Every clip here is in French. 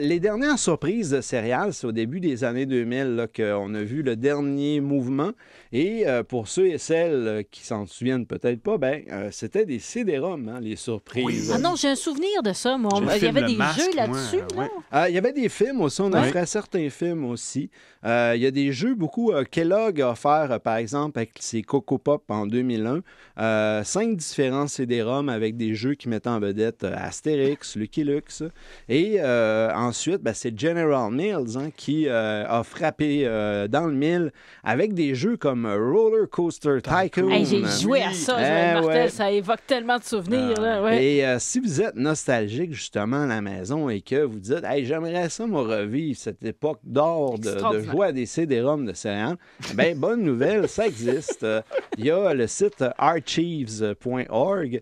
Les dernières surprises de céréales, c'est au début des années 2000 qu'on a vu le dernier mouvement. Et pour ceux et celles qui s'en souviennent peut-être pas, c'était des CD-ROM, hein, les surprises. Ah non, j'ai un souvenir de ça, moi. J'ai le Il y film avait Le des Masque, jeux moi, là-dessus, ouais. là? Il y avait des films aussi, on a fait certains films aussi. Il y a des jeux, beaucoup. Kellogg a offert, par exemple, avec ses Coco Pop en 2001, 5 différents CD-ROM avec des jeux qui mettaient en vedette Astérix, Lucky Luke. Et ensuite, c'est General Mills qui a frappé dans le mille avec des jeux comme Roller Coaster Tycoon. Hey, j'ai joué à ça, Joël Martel. Ça évoque tellement de souvenirs. Là, ouais. Et si vous êtes nostalgique, justement, à la maison et que vous dites « Hey, j'aimerais ça, moi, revivre cette époque d'or de jouer à des CD-ROM de céréales », bonne nouvelle, ça existe. Il y a le site archives.org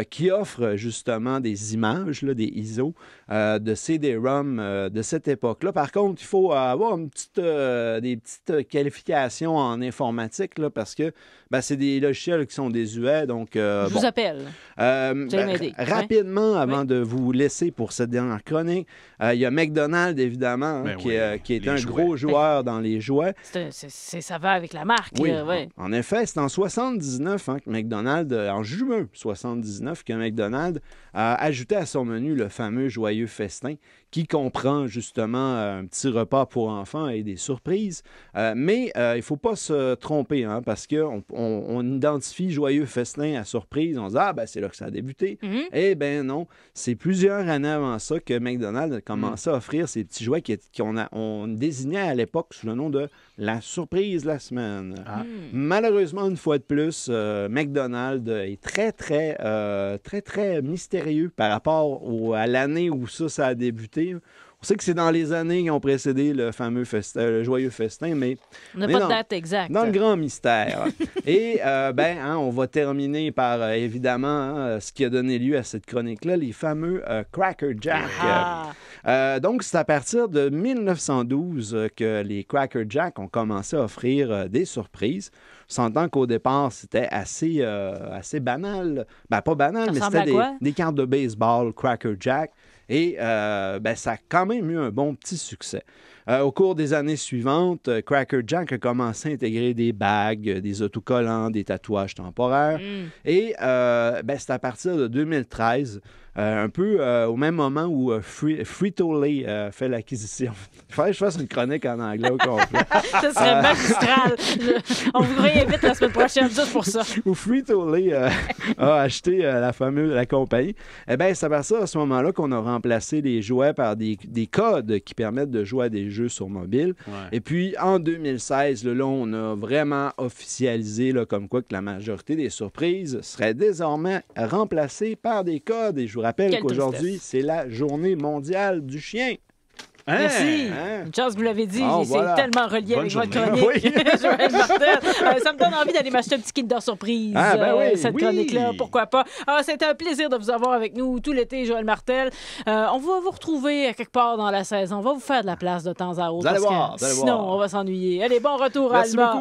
qui offre justement des images, là, des ISO de CD-ROM de cette époque-là. Par contre, il faut avoir des petites qualifications en informatique là, parce que c'est des logiciels qui sont désuets. Donc, je vous appelle. Rapidement, avant de vous laisser pour cette dernière chronique, il y a McDonald's, évidemment, qui est un gros joueur dans les jouets. Ça va avec la marque. Oui, là, en effet, c'est en 79 que McDonald's, en juin 79, que McDonald's a ajouté à son menu le fameux Joyeux Festin, qui comprend justement un petit repas pour enfants et des surprises. Mais il ne faut pas se tromper, hein, parce qu'on identifie Joyeux Festin à surprise. On se dit, c'est là que ça a débuté. Eh bien non, c'est plusieurs années avant ça que McDonald's a commencé à offrir ces petits jouets qu'on désignait à l'époque sous le nom de la surprise de la semaine. Malheureusement, une fois de plus, McDonald's est très mystérieux par rapport à l'année où ça a débuté. On sait que c'est dans les années qui ont précédé le fameux le Joyeux Festin, mais on n'a pas de date exacte. Dans le grand mystère. Et on va terminer par, évidemment, ce qui a donné lieu à cette chronique-là, les fameux Cracker Jack. Donc, c'est à partir de 1912 que les Cracker Jack ont commencé à offrir des surprises. S'entend qu'au départ, c'était assez banal. Pas banal, mais c'était des cartes de baseball Cracker Jack. Et ça a quand même eu un bon petit succès. Au cours des années suivantes, Cracker Jack a commencé à intégrer des bagues, des autocollants, des tatouages temporaires. Et c'est à partir de 2013, un peu au même moment où Frito-Lay fait l'acquisition. Il faudrait que je fasse une chronique en anglais au complet. Ça serait magistral. On vous réinvite la semaine prochaine juste pour ça. Où Frito-Lay a acheté la compagnie. C'est à partir de ce moment-là qu'on a remplacé les jouets par des codes qui permettent de jouer à des jeux sur mobile. Et puis, en 2016, là, on a vraiment officialisé comme quoi que la majorité des surprises seraient désormais remplacées par des codes. Et je vous rappelle qu'aujourd'hui, c'est la journée mondiale du chien. Merci. Une chance que vous l'avez dit. C'est tellement relié avec votre chronique. Joël Martel. Ça me donne envie d'aller m'acheter un petit Kinder Surprise. Cette chronique-là, pourquoi pas. C'était un plaisir de vous avoir avec nous tout l'été, Joël Martel. On va vous retrouver à quelque part dans la saison. On va vous faire de la place de temps à autre. Vous allez voir. Sinon, on va s'ennuyer. Allez, bon retour à Alma.